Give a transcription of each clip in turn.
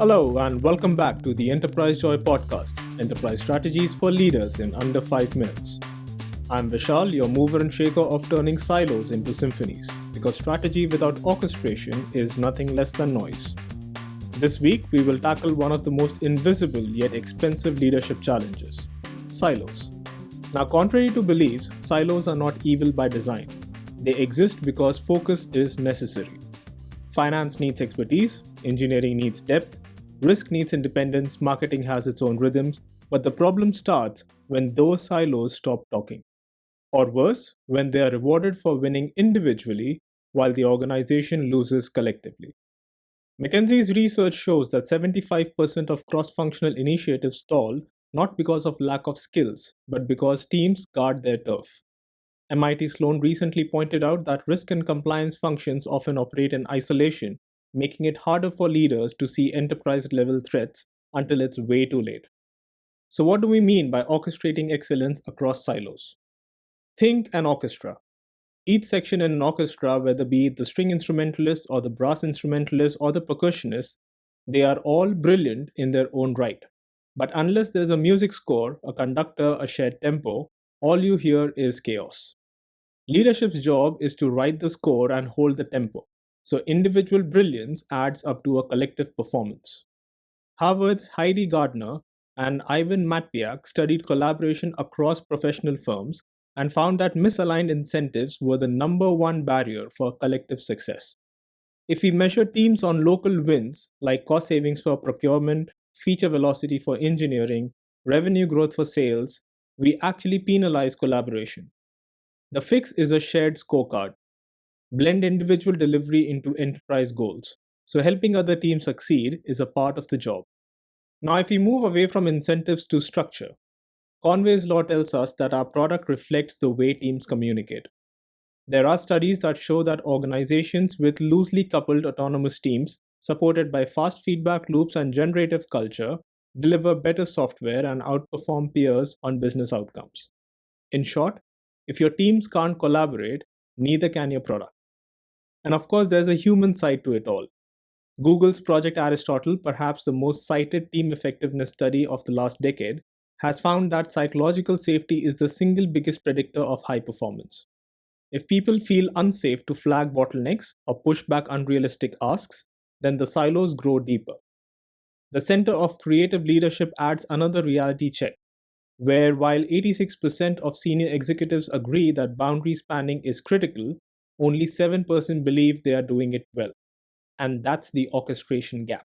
Hello and welcome back to the Enterprise Joy podcast, Enterprise Strategies for Leaders in Under 5 Minutes. I'm Vishal, your mover and shaker of turning silos into symphonies, because strategy without orchestration is nothing less than noise. This week, we will tackle one of the most invisible yet expensive leadership challenges, silos. Now, contrary to beliefs, silos are not evil by design. They exist because focus is necessary. Finance needs expertise, engineering needs depth, risk needs independence, marketing has its own rhythms, but the problem starts when those silos stop talking. Or worse, when they are rewarded for winning individually while the organization loses collectively. McKinsey's research shows that 75% of cross-functional initiatives stall not because of lack of skills, but because teams guard their turf. MIT Sloan recently pointed out that risk and compliance functions often operate in isolation, making it harder for leaders to see enterprise-level threats until it's way too late. So what do we mean by orchestrating excellence across silos? Think an orchestra. Each section in an orchestra, whether be it the string instrumentalist or the brass instrumentalist or the percussionist, they are all brilliant in their own right. But unless there's a music score, a conductor, a shared tempo, all you hear is chaos. Leadership's job is to write the score and hold the tempo, so individual brilliance adds up to a collective performance. Harvard's Heidi Gardner and Ivan Matviak studied collaboration across professional firms and found that misaligned incentives were the number one barrier for collective success. If we measure teams on local wins like cost savings for procurement, feature velocity for engineering, revenue growth for sales, we actually penalize collaboration. The fix is a shared scorecard. Blend individual delivery into enterprise goals, so helping other teams succeed is a part of the job. Now, if we move away from incentives to structure, Conway's law tells us that our product reflects the way teams communicate. There are studies that show that organizations with loosely coupled autonomous teams, supported by fast feedback loops and generative culture, deliver better software and outperform peers on business outcomes. In short, if your teams can't collaborate, neither can your product. And of course, there's a human side to it all. Google's Project Aristotle, perhaps the most cited team effectiveness study of the last decade, has found that psychological safety is the single biggest predictor of high performance. If people feel unsafe to flag bottlenecks or push back unrealistic asks, then the silos grow deeper. The Center of Creative Leadership adds another reality check, where while 86% of senior executives agree that boundary spanning is critical, only 7% believe they are doing it well. And that's the orchestration gap.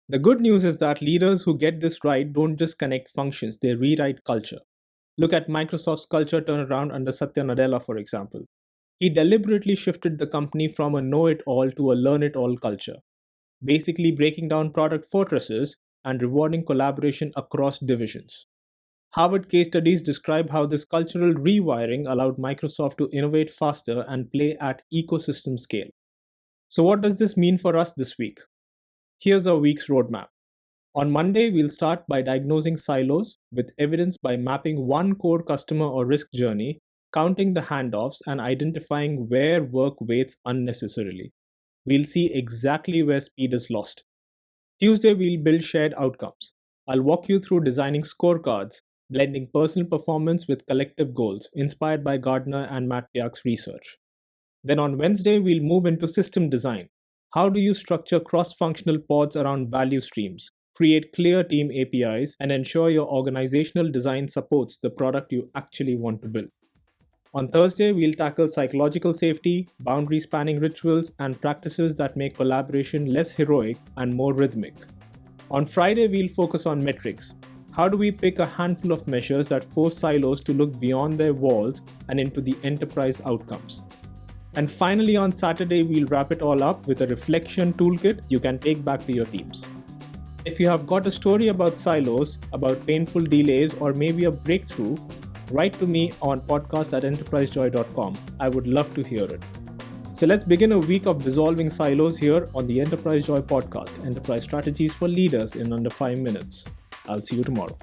The good news is that leaders who get this right don't just connect functions, they rewrite culture. Look at Microsoft's culture turnaround under Satya Nadella, for example. He deliberately shifted the company from a know-it-all to a learn-it-all culture, basically breaking down product fortresses and rewarding collaboration across divisions. Harvard case studies describe how this cultural rewiring allowed Microsoft to innovate faster and play at ecosystem scale. So what does this mean for us this week? Here's our week's roadmap. On Monday, we'll start by diagnosing silos with evidence by mapping one core customer or risk journey, counting the handoffs, and identifying where work waits unnecessarily. We'll see exactly where speed is lost. Tuesday, we'll build shared outcomes. I'll walk you through designing scorecards, blending personal performance with collective goals, inspired by Gardner and Matviak's research. Then on Wednesday, we'll move into system design. How do you structure cross-functional pods around value streams, create clear team APIs, and ensure your organizational design supports the product you actually want to build? On Thursday, we'll tackle psychological safety, boundary spanning rituals, and practices that make collaboration less heroic and more rhythmic. On Friday, we'll focus on metrics. How do we pick a handful of measures that force silos to look beyond their walls and into the enterprise outcomes? And finally, on Saturday, we'll wrap it all up with a reflection toolkit you can take back to your teams. If you have got a story about silos, about painful delays, or maybe a breakthrough, write to me on podcast@enterprisejoy.com. I would love to hear it. So let's begin a week of dissolving silos here on the Enterprise Joy podcast, Enterprise Strategies for Leaders in Under 5 Minutes. I'll see you tomorrow.